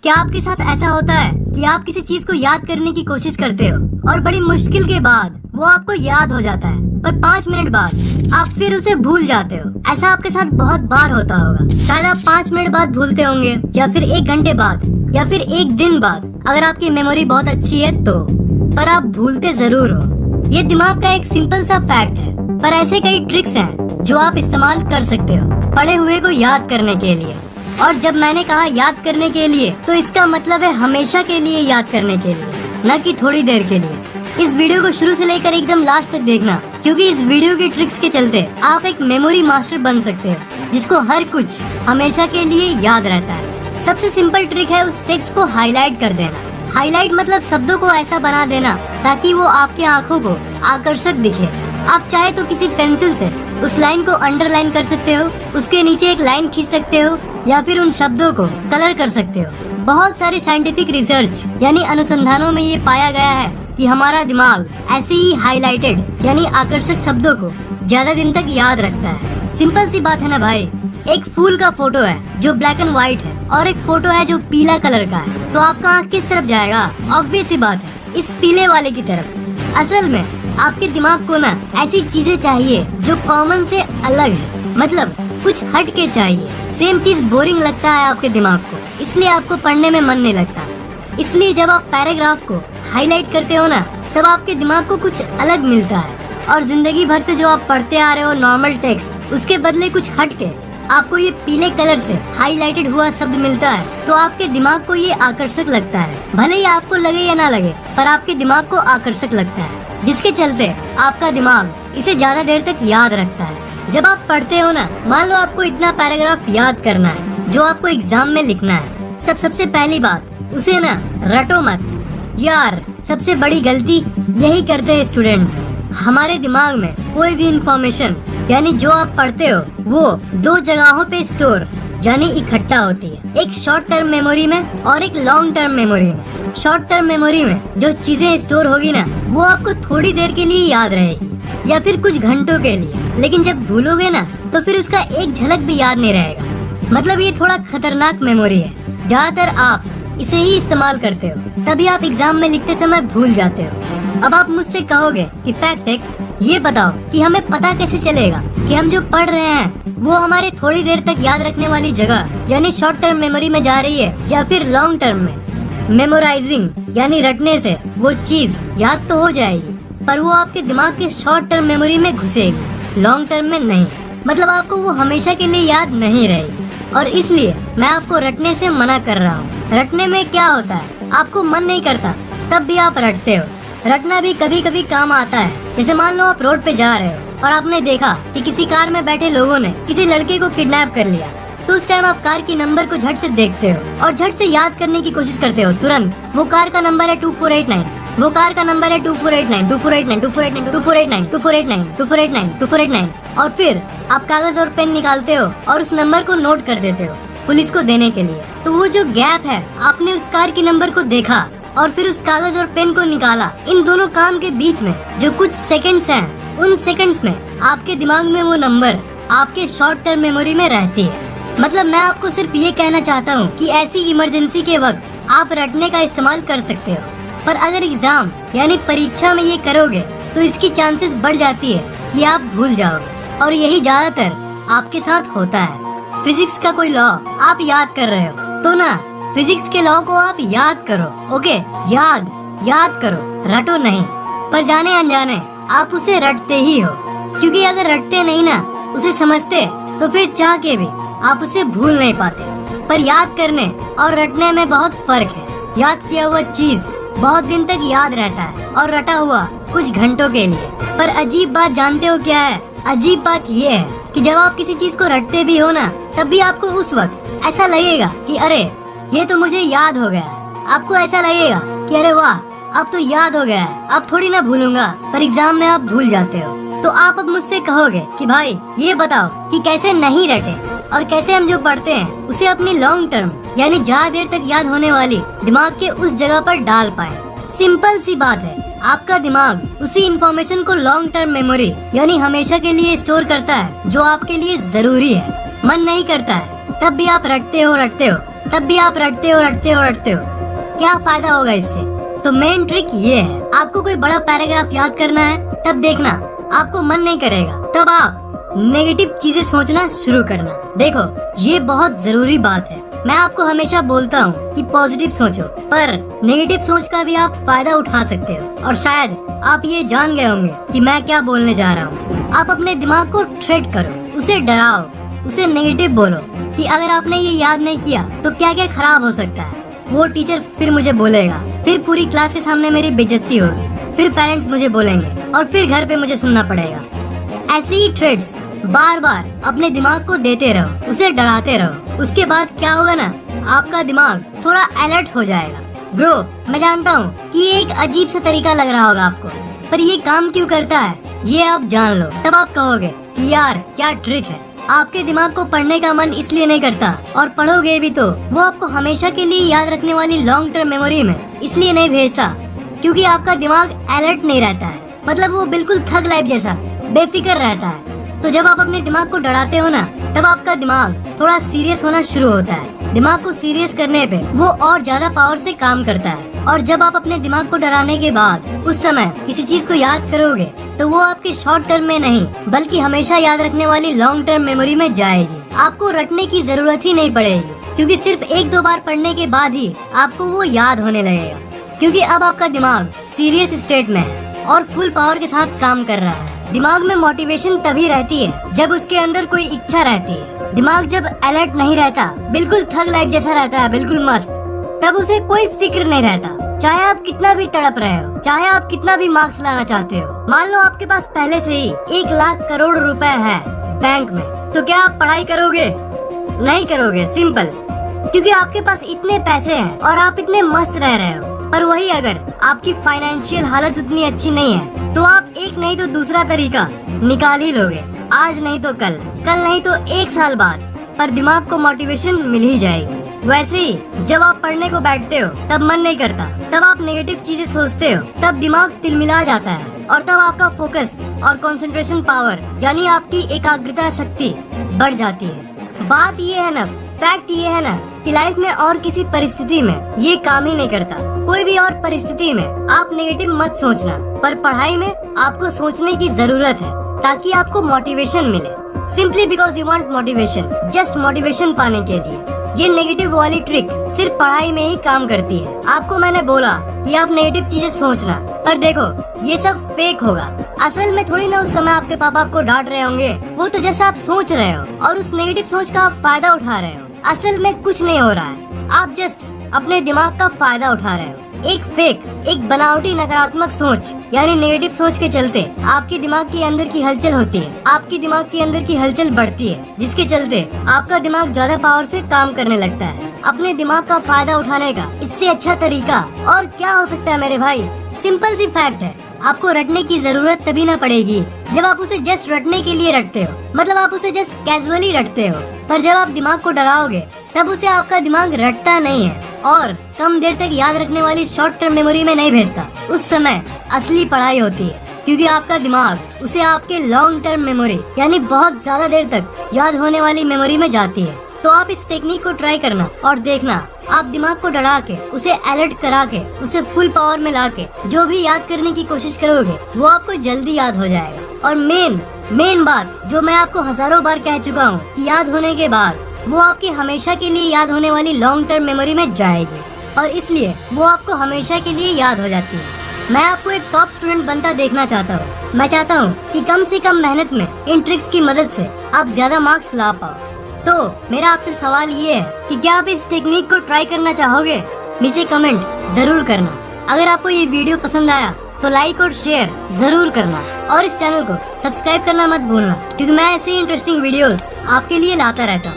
क्या आपके साथ ऐसा होता है कि आप किसी चीज को याद करने की कोशिश करते हो और बड़ी मुश्किल के बाद वो आपको याद हो जाता है, पर 5 मिनट बाद आप फिर उसे भूल जाते हो? ऐसा आपके साथ बहुत बार होता होगा। शायद आप 5 मिनट बाद भूलते होंगे, या फिर 1 घंटे बाद, या फिर 1 दिन बाद, अगर आपकी मेमोरी बहुत अच्छी है तो। पर आप भूलते जरूर हो। ये दिमाग का एक सिंपल सा फैक्ट है, पर ऐसे कई ट्रिक्स हैं जो आप इस्तेमाल कर सकते हो पढ़े हुए को याद करने के लिए। और जब मैंने कहा याद करने के लिए, तो इसका मतलब है हमेशा के लिए याद करने के लिए, न कि थोड़ी देर के लिए। इस वीडियो को शुरू से लेकर एकदम लास्ट तक देखना, क्योंकि इस वीडियो की ट्रिक्स के चलते आप एक मेमोरी मास्टर बन सकते हो जिसको हर कुछ हमेशा के लिए याद रहता है। सबसे सिंपल ट्रिक है उस टेक्स्ट को हाईलाइट कर देना। हाईलाइट मतलब शब्दों को ऐसा बना देना ताकि वो आपकी आंखों को आकर्षक दिखे। आप चाहे तो किसी पेंसिल से उस लाइन को अंडरलाइन कर सकते हो, उसके नीचे एक लाइन खींच सकते हो, या फिर उन शब्दों को कलर कर सकते हो। बहुत सारे साइंटिफिक रिसर्च यानी अनुसंधानों में ये पाया गया है कि हमारा दिमाग ऐसे ही हाईलाइटेड यानी आकर्षक शब्दों को ज्यादा दिन तक याद रखता है। सिंपल सी बात है ना भाई। एक फूल का फोटो है जो ब्लैक एंड व्हाइट है, और एक फोटो है जो पीला कलर का है, तो आपका आँख किस तरफ जाएगा? ऑब्वियस सी बात है, इस पीले वाले की तरफ। असल में आपके दिमाग को ना ऐसी चीजें चाहिए जो कॉमन से अलग है, मतलब कुछ हट के चाहिए। सेम चीज बोरिंग लगता है आपके दिमाग को, इसलिए आपको पढ़ने में मन नहीं लगता। इसलिए जब आप पैराग्राफ को हाईलाइट करते हो ना, तब आपके दिमाग को कुछ अलग मिलता है। और जिंदगी भर से जो आप पढ़ते आ रहे हो नॉर्मल टेक्स्ट, उसके बदले कुछ हट के आपको ये पीले कलर से हाईलाइटेड हुआ शब्द मिलता है, तो आपके दिमाग को ये आकर्षक लगता है। भले ही आपको लगे या ना लगे, पर आपके दिमाग को आकर्षक लगता है, जिसके चलते आपका दिमाग इसे ज्यादा देर तक याद रखता है। जब आप पढ़ते हो ना, मान लो आपको इतना पैराग्राफ याद करना है जो आपको एग्जाम में लिखना है, तब सबसे पहली बात उसे ना रटो मत यार। सबसे बड़ी गलती यही करते हैं स्टूडेंट्स। हमारे दिमाग में कोई भी इंफॉर्मेशन यानी जो आप पढ़ते हो वो 2 जगहों पे स्टोर यानी इकट्ठा होती है, एक शॉर्ट टर्म मेमोरी में और एक लॉन्ग टर्म मेमोरी में। शॉर्ट टर्म मेमोरी में जो चीजें स्टोर होगी ना, वो आपको थोड़ी देर के लिए याद रहेगी या फिर कुछ घंटों के लिए, लेकिन जब भूलोगे ना तो फिर उसका एक झलक भी याद नहीं रहेगा। मतलब ये थोड़ा खतरनाक मेमोरी है। ज्यादातर आप इसे ही इस्तेमाल करते हो, तभी आप एग्जाम में लिखते समय भूल जाते हो। अब आप मुझसे कहोगे कि फैक्ट है, ये बताओ कि हमें पता कैसे चलेगा कि हम जो पढ़ रहे हैं वो हमारे थोड़ी देर तक याद रखने वाली जगह यानी शॉर्ट टर्म मेमोरी में जा रही है या फिर लॉन्ग टर्म में। मेमोराइजिंग यानी रटने से वो चीज याद तो हो जाएगी, पर वो आपके दिमाग के शॉर्ट टर्म मेमोरी में घुसेगी, लॉन्ग टर्म में नहीं। मतलब आपको वो हमेशा के लिए याद नहीं रहेगी। और इसलिए मैं आपको रटने से मना कर रहा हूँ। रटने में क्या होता है, आपको मन नहीं करता तब भी आप रटते हो। रटना भी कभी कभी काम आता है। जैसे मान लो आप रोड पे जा रहे हो और आपने देखा कि किसी कार में बैठे लोगों ने किसी लड़के को किडनैप कर लिया, तो उस टाइम आप कार की नंबर को झट से देखते हो और झट से याद करने की कोशिश करते हो तुरंत। वो कार का नंबर है 2489, वो कार का नंबर है 2489, 2489, 2489, 2489, 2489, 2489, 2489। और फिर आप कागज और पेन निकालते हो और उस नंबर को नोट कर देते हो पुलिस को देने के लिए। तो वो जो गैप है, आपने उस कार की नंबर को देखा और फिर उस कागज और पेन को निकाला, इन दोनों काम के बीच में जो कुछ सेकंड्स हैं, उन सेकंड्स में आपके दिमाग में वो नंबर आपके शॉर्ट टर्म मेमोरी में रहती है। मतलब मैं आपको सिर्फ ये कहना चाहता हूँ कि ऐसी इमरजेंसी के वक्त आप रटने का इस्तेमाल कर सकते हो, पर अगर एग्जाम यानी परीक्षा में ये करोगे तो इसकी चांसेस बढ़ जाती है कि आप भूल जाओगे, और यही ज्यादातर आपके साथ होता है। फिजिक्स का कोई लॉ आप याद कर रहे हो तो ना, फिजिक्स के लॉ को आप याद करो। ओके, याद करो, रटो नहीं। पर जाने अनजाने आप उसे रटते ही हो, क्योंकि अगर रटते नहीं ना, उसे समझते, तो फिर चाह के भी आप उसे भूल नहीं पाते। पर याद करने और रटने में बहुत फर्क है। याद किया हुआ चीज बहुत दिन तक याद रहता है और रटा हुआ कुछ घंटों के लिए। पर अजीब बात जानते हो क्या है? अजीब बात ये है कि जब आप किसी चीज को रटते भी हो ना, तब भी आपको उस वक्त ऐसा लगेगा कि अरे ये तो मुझे याद हो गया। आपको ऐसा लगेगा कि अरे वाह, अब तो याद हो गया है, अब थोड़ी ना भूलूंगा। पर एग्जाम में आप भूल जाते हो। तो आप अब मुझसे कहोगे कि भाई ये बताओ कि कैसे नहीं रटे और कैसे हम जो पढ़ते हैं उसे अपनी लॉन्ग टर्म यानी ज्यादा देर तक याद होने वाली दिमाग के उस जगह पर डाल पाए। सिंपल सी बात है, आपका दिमाग उसी इंफॉर्मेशन को लॉन्ग टर्म मेमोरी यानी हमेशा के लिए स्टोर करता है जो आपके लिए जरूरी है। मन नहीं करता है तब भी आप रटते हो, तब भी आप रटते हो। क्या फायदा होगा इससे? तो मेन ट्रिक ये है, आपको कोई बड़ा पैराग्राफ याद करना है, तब देखना आपको मन नहीं करेगा, तब आप नेगेटिव चीजें सोचना शुरू करना। देखो, ये बहुत जरूरी बात है। मैं आपको हमेशा बोलता हूँ कि पॉजिटिव सोचो, पर नेगेटिव सोच का भी आप फायदा उठा सकते हो। और शायद आप ये जान गए होंगे कि मैं क्या बोलने जा रहा हूँ। आप अपने दिमाग को थ्रेट करो, उसे डराओ, उसे नेगेटिव बोलो कि अगर आपने ये याद नहीं किया तो क्या क्या खराब हो सकता है। वो टीचर फिर मुझे बोलेगा, फिर पूरी क्लास के सामने मेरी बेइज्जती होगी, फिर पेरेंट्स मुझे बोलेंगे और फिर घर पे मुझे सुनना पड़ेगा। ऐसे ही थ्रेट्स बार बार अपने दिमाग को देते रहो, उसे डराते रहो। उसके बाद क्या होगा ना, आपका दिमाग थोड़ा अलर्ट हो जाएगा। ब्रो, मैं जानता हूँ कि ये एक अजीब सा तरीका लग रहा होगा आपको, पर ये काम क्यों करता है ये आप जान लो, तब आप कहोगे कि यार क्या ट्रिक है। आपके दिमाग को पढ़ने का मन इसलिए नहीं करता, और पढ़ोगे भी तो वो आपको हमेशा के लिए याद रखने वाली लॉन्ग टर्म मेमोरी में इसलिए नहीं भेजता क्योंकि आपका दिमाग अलर्ट नहीं रहता है। मतलब वो बिल्कुल थग लाइफ जैसा बेफिक्र रहता है। तो जब आप अपने दिमाग को डराते हो ना, तब आपका दिमाग थोड़ा सीरियस होना शुरू होता है। दिमाग को सीरियस करने पे वो और ज्यादा पावर से काम करता है। और जब आप अपने दिमाग को डराने के बाद उस समय किसी चीज को याद करोगे तो वो आपके शॉर्ट टर्म में नहीं बल्कि हमेशा याद रखने वाली लॉन्ग टर्म मेमोरी में जाएगी। आपको रटने की जरूरत ही नहीं पड़ेगी क्योंकि सिर्फ 1-2 बार पढ़ने के बाद ही आपको वो याद होने लगेगा, क्योंकि अब आपका दिमाग सीरियस स्टेट में है और फुल पावर के साथ काम कर रहा है। दिमाग में मोटिवेशन तभी रहती है जब उसके अंदर कोई इच्छा रहती है। दिमाग जब अलर्ट नहीं रहता, बिल्कुल थग लाइफ जैसा रहता है, बिल्कुल मस्त, तब उसे कोई फिक्र नहीं रहता। चाहे आप कितना भी तड़प रहे हो, चाहे आप कितना भी मार्क्स लाना चाहते हो। मान लो आपके पास पहले से ही 1 लाख करोड़ रुपए है बैंक में, तो क्या आप पढ़ाई करोगे? नहीं करोगे, सिंपल, क्योंकि आपके पास इतने पैसे हैं और आप इतने मस्त रह रहे हो। पर वही अगर आपकी फाइनेंशियल हालत उतनी अच्छी नहीं है तो आप एक नहीं तो दूसरा तरीका निकाल ही लोगे। आज नहीं तो कल, कल नहीं तो 1 साल बाद, पर दिमाग को मोटिवेशन मिल ही जाएगी। वैसे ही जब आप पढ़ने को बैठते हो तब मन नहीं करता, तब आप नेगेटिव चीजें सोचते हो, तब दिमाग तिलमिला जाता है और तब आपका फोकस और कंसंट्रेशन पावर यानी आपकी एकाग्रता शक्ति बढ़ जाती है। बात ये है ना, फैक्ट ये है ना कि लाइफ में और किसी परिस्थिति में ये काम ही नहीं करता। कोई भी और परिस्थिति में आप नेगेटिव मत सोचना, पर पढ़ाई में आपको सोचने की जरूरत है ताकि आपको मोटिवेशन मिले। Simply because you want motivation, just motivation पाने के लिए। ये नेगेटिव वाली ट्रिक सिर्फ पढ़ाई में ही काम करती है। आपको मैंने बोला कि आप नेगेटिव चीजें सोचना, पर देखो ये सब फेक होगा। असल में थोड़ी ना उस समय आपके पापा आपको डांट रहे होंगे, वो तो जैसा आप सोच रहे हो और उस नेगेटिव सोच का आप फायदा उठा रहे हो। असल में कुछ नहीं हो रहा है, आप जस्ट अपने दिमाग का फायदा उठा रहे हो। एक फेक, एक बनावटी नकारात्मक सोच यानी नेगेटिव सोच के चलते आपके दिमाग के अंदर की हलचल होती है, आपके दिमाग के अंदर की हलचल बढ़ती है, जिसके चलते आपका दिमाग ज्यादा पावर से काम करने लगता है। अपने दिमाग का फायदा उठाने का इससे अच्छा तरीका और क्या हो सकता है मेरे भाई? सिंपल सी फैक्ट है, आपको रटने की जरूरत तभी ना पड़ेगी जब आप उसे जस्ट रटने के लिए रटते हो, मतलब आप उसे जस्ट कैजुअली रटते हो। पर जब आप दिमाग को डराओगे तब उसे आपका दिमाग रटता नहीं है और कम देर तक याद रखने वाली शॉर्ट टर्म मेमोरी में नहीं भेजता। उस समय असली पढ़ाई होती है, क्योंकि आपका दिमाग उसे आपके लॉन्ग टर्म मेमोरी यानी बहुत ज्यादा देर तक याद होने वाली मेमोरी में जाती है। तो आप इस टेक्निक को ट्राई करना और देखना, आप दिमाग को डरा के, उसे अलर्ट करा के, उसे फुल पावर में ला के जो भी याद करने की कोशिश करोगे वो आपको जल्दी याद हो जाएगा। और मेन बात जो मैं आपको हजारों बार कह चुका हूँ कि याद होने के बाद वो आपकी हमेशा के लिए याद होने वाली लॉन्ग टर्म मेमोरी में जाएगी और इसलिए वो आपको हमेशा के लिए याद हो जाती है। मैं आपको एक टॉप स्टूडेंट बनता देखना चाहता हूँ। मैं चाहता हूँ कि कम से कम मेहनत में इन ट्रिक्स की मदद से आप ज्यादा मार्क्स ला पाओ। तो मेरा आपसे सवाल ये है कि क्या आप इस टेक्निक को ट्राई करना चाहोगे? नीचे कमेंट जरूर करना। अगर आपको ये वीडियो पसंद आया तो लाइक और शेयर जरूर करना और इस चैनल को सब्सक्राइब करना मत भूलना, क्योंकि मैं ऐसे इंटरेस्टिंग वीडियोस आपके लिए लाता रहता हूँ।